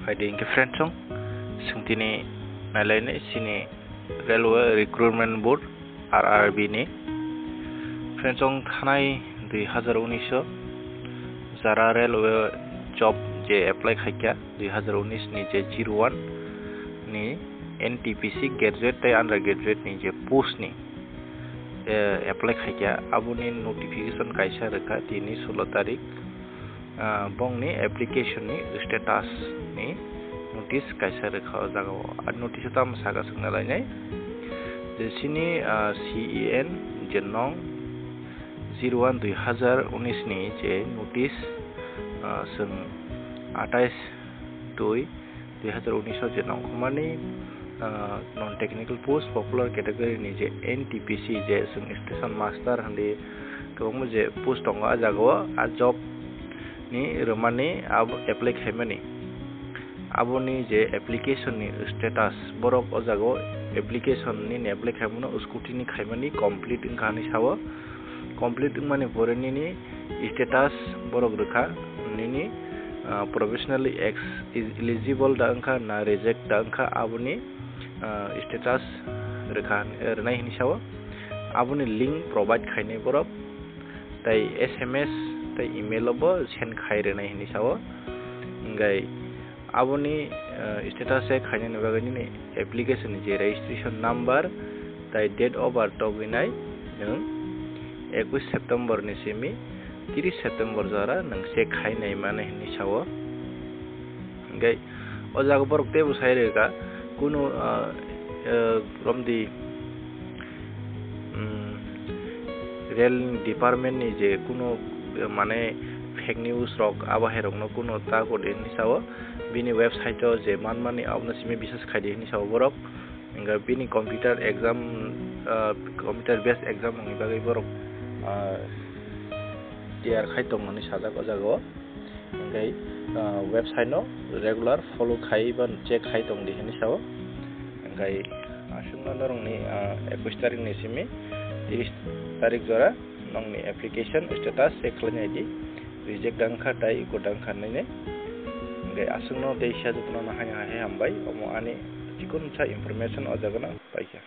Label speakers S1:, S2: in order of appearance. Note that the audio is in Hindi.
S1: खायदे इनके फ्रेंड्सों संतिने नालायने सिने रेलवे रिक्रूटमेंट बोर्ड RRB नि फ्रेंड्सों थानाय 2019 जारा रेलवे जॉब जे एप्लाई खायका 2019 नि जे 01 नि NTPC ग्रेजुएट तय अंडर ग्रेजुएट नि जे पोस्ट नि एप्लाई खायका आबुनि नोटिफिकेशन कायसा रखा दिनै 16 तारिख बंगनि एप्लीकेशन नि स्टेटस नि नोटिस कायसा रखा जागो आ नोटिस ताम सागा संना लायनाय जेसिनि CEN जेनং 01 2019 नि जे नोटिस जों 28/2/2019 जेनং खमानि non technical post popular category नि जे NTPC जे जों स्टेशन मास्टर हंदे गोबां जे पोस्ट दङ आ जागो आ जॉब नि रमानि अब एप्लाई खायमानि आबुनि जे एप्लीकेशन नि स्टेटस बरक ओ जागो एप्लीकेशन नि एप्लाई खायमानो स्कुटिनि खायमानि कंप्लीट इंखानि सावो कंप्लीट माने फरेनि नि स्टेटस बरक रखा नि प्रोफेशनली एलिजिबल दा अंखा ना रिजेक्ट दा अंखा आबुनि स्टेटस रखा रनाय हिनि सावो आबुनि लिंक प्रोवाइड खायने बरक ताई SMS ताई ईमेल बो सेंड खाय रनाय हिनि सावो इंगाय आबुनि स्टेटस ए खायने नबागनि नि एप्लीकेशन जे रजिस्ट्रेशन नंबर ताई डेट ऑफ बर्थ बिनाय नों 21 सेप्टेम्बर नि सिमी 30 सेप्टेम्बर जरा नों से खायनाय माने हिनि सावो इंगाय ओ जागो बरक ते बुसायरेगा कुनु रमदि रेल डिपार्टमेंट नि जे कुनु माने फेक न्यूज रक आबाहे रकनो कुनु ताको देनि सावो बिनि वेबसाइट जे मानमानि आवनसिमे बिसेस खायदे नि सावो बरक इंगा बिनि computer exam computer based exam नि बागै बरक टिआर खायतंनि साजाको जागो इंगाय वेबसाइट नो रेगुलर फॉलो खायबा चेक खायतं दिनि सावो इंगाय आसुना नरंनि 21 तारिख नि सिमी 30 तारिख जरा नंनि एप्लीकेशन स्टेटस चेक खालामनायदि रिजेक्ट दांखा ताई गोदांखा नायने इंगाय आसुनो दैसा जतनो हाय हामबाय अमो आनि जिकुनु सा इनफरमेशन अजागोना पाइका।